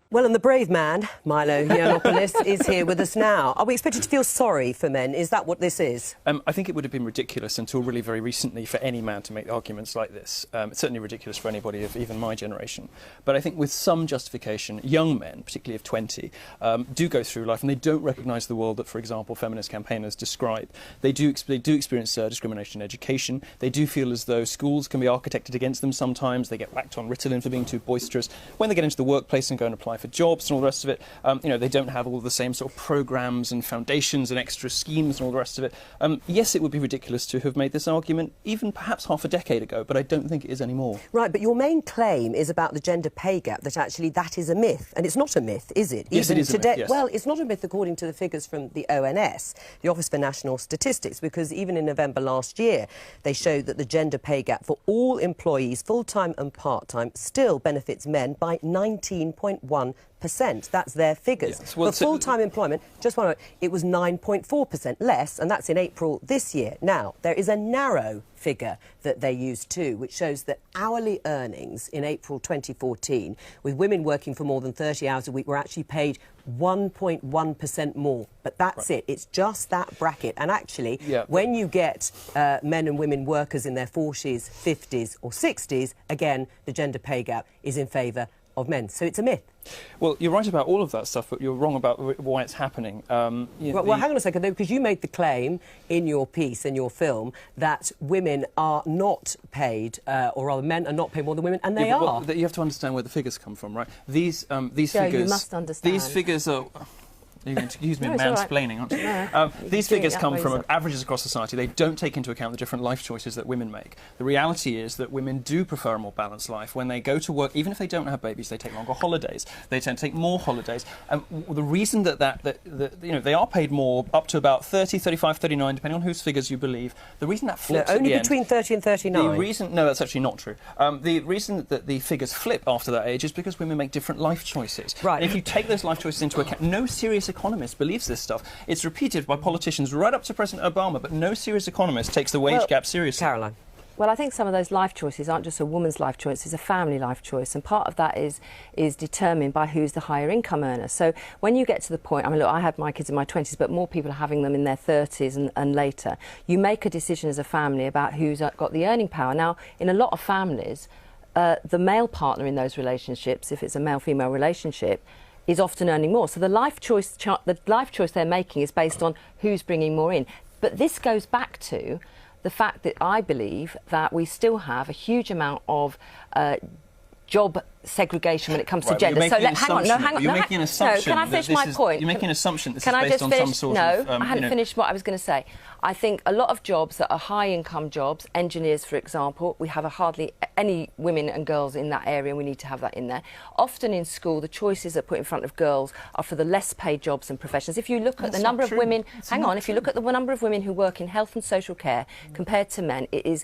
Well, and the brave man, Milo Yiannopoulos, is here with us now. Are we expected to feel sorry for men? Is that what this is? I think it would have been ridiculous until really very recently for any man to make arguments like this. It's certainly ridiculous for anybody of even my generation. But I think with some justification, young men, particularly of 20, do go through life and they don't recognise the world that, for example, feminist campaigners describe. They do experience discrimination in education. They do feel as though schools can be architected against them sometimes. They get whacked on Ritalin for being too boisterous. When they get into the workplace and go and apply for jobs and all the rest of it, they don't have all the same sort of programmes and foundations and extra schemes and all the rest of it. Yes, it would be ridiculous to have made this argument even perhaps half a decade ago, but I don't think it is anymore. Right, but your main claim is about the gender pay gap, that actually that is a myth. And it's not a myth, is it? Yes, even it is today, a myth, yes. Well, it's not a myth according to the figures from the ONS, the Office for National Statistics, because even in November last year, they showed that the gender pay gap for all employees, full-time and part-time, still benefits men by 19.1%. That's their figures. Yes. Well, for full-time employment, just one moment, it was 9.4% less, and that's in April this year. Now, there is a narrow figure that they use too, which shows that hourly earnings in April 2014, with women working for more than 30 hours a week, were actually paid 1.1% more. But that's right. It's just that bracket. And actually, when you get men and women workers in their 40s, 50s or 60s, again, the gender pay gap is in favour of men. So it's a myth. Well, you're right about all of that stuff, but you're wrong about why it's happening. Well, hang on a second, though, because you made the claim in your piece, in your film, that women are not paid, or rather men are not paid more than women, and they are. Well, you have to understand where the figures come from, right? These figures... you must understand. These figures are... You're going to accuse me of mansplaining, aren't you? No. These figures come from averages across society. They don't take into account the different life choices that women make. The reality is that women do prefer a more balanced life. When they go to work, even if they don't have babies, they take longer holidays. They tend to take more holidays. The reason that they are paid more, up to about 30, 35, 39, depending on whose figures you believe. The reason that flips only between 30 and 39. No, that's actually not true. The reason that the figures flip after that age is because women make different life choices. Right. And if you take those life choices into account, no serious economist believes this stuff. It's repeated by politicians right up to President Obama, but no serious economist takes the wage gap seriously. Caroline. Well, I think some of those life choices aren't just a woman's life choice, it's a family life choice, and part of that is determined by who's the higher income earner. So when you get to the point, I mean, look, I had my kids in my 20s, but more people are having them in their 30s and later. You make a decision as a family about who's got the earning power. Now, in a lot of families, the male partner in those relationships, if it's a male-female relationship, is often earning more. So the life choice they're making is based on who's bringing more in. But this goes back to the fact that I believe that we still have a huge amount of job segregation when it comes to gender. So hang on. You're making an assumption. No, can I finish my point? You're making an assumption that this is based on some sort of... No, I hadn't finished what I was going to say. I think a lot of jobs that are high-income jobs, engineers, for example, we have hardly any women and girls in that area, and we need to have that in there. Often in school, the choices that are put in front of girls are for the less-paid jobs and professions. If you look at the number of women... Hang on. If you look at the number of women who work in health and social care compared to men, it is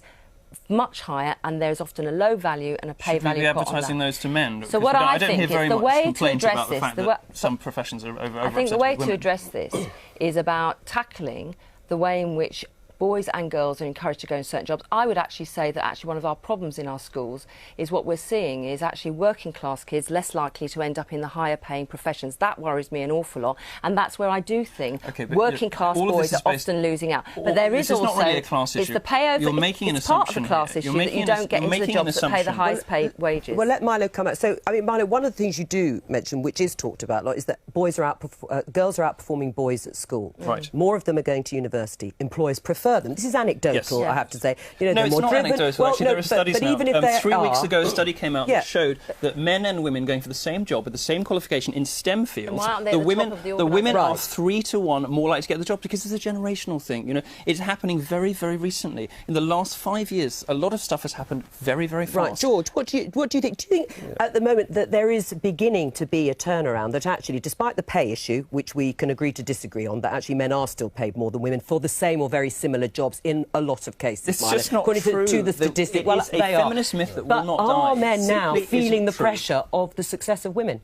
much higher, and there's often a low value and a pay value. Should we be advertising those to men? So what I think is the way to address this, some professions are over. I think the way to address this is about tackling the way in which boys and girls are encouraged to go in certain jobs. I would actually say that actually one of our problems in our schools is what we're seeing is actually working class kids less likely to end up in the higher paying professions. That worries me an awful lot, and that's where I do think working class boys are often losing out. But there is also, not really a class issue. It's the payover. You're making an part of assumption the class issue that you don't get into the jobs that pay the highest paid wages. Well, let Milo come out. So, I mean, Milo, one of the things you do mention, which is talked about a lot, is that girls are outperforming boys at school. Right. More of them are going to university. Employers prefer them. This is anecdotal. Yes. I have to say. No, it's not anecdotal. Actually, there are studies now. Even if 3 weeks ago, a study came out that showed that men and women going for the same job with the same qualification in STEM fields, the women are 3 to 1 more likely to get the job because it's a generational thing. You know, it's happening very, very recently. In the last 5 years, a lot of stuff has happened very, very fast. Right, George, what do you think? Do you think at the moment that there is beginning to be a turnaround, that actually, despite the pay issue, which we can agree to disagree on, that actually men are still paid more than women for the same or very similar jobs in a lot of cases? It's just not according true. To the statistics. Well, it's a feminist myth that will not die. But are men now feeling the pressure of the success of women?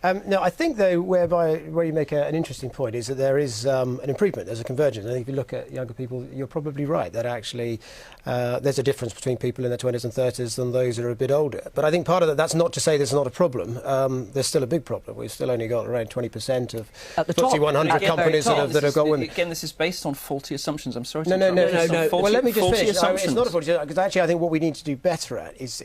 No, I think, though, where you make an interesting point is that there is an improvement, there's a convergence. I think if you look at younger people, you're probably right, that actually there's a difference between people in their 20s and 30s and those that are a bit older. But I think part of that's not to say there's not a problem. There's still a big problem. We've still only got around 20% of FTSE 100 companies that have got women. Again, this is based on faulty assumptions. I'm sorry to No. faulty, Well, let me just finish. Assumptions. It's not a faulty, because actually I think what we need to do better at is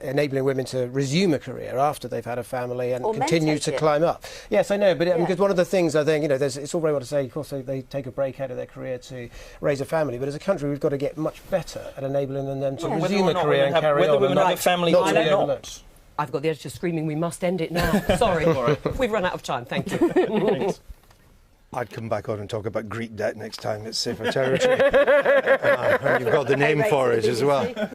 enabling women to resume a career after they've had a family and continue to climb up. Yes, I know, but because one of the things I think, it's all very well to say, of course, they take a break out of their career to raise a family, but as a country we've got to get much better at enabling them to resume a career and carry on. Whether women have a family or not. I've got the editor screaming, we must end it now. Sorry, we've run out of time. Thank you. Thanks. I'd come back on and talk about Greek debt next time. It's safer territory. And you've got the name for it as well.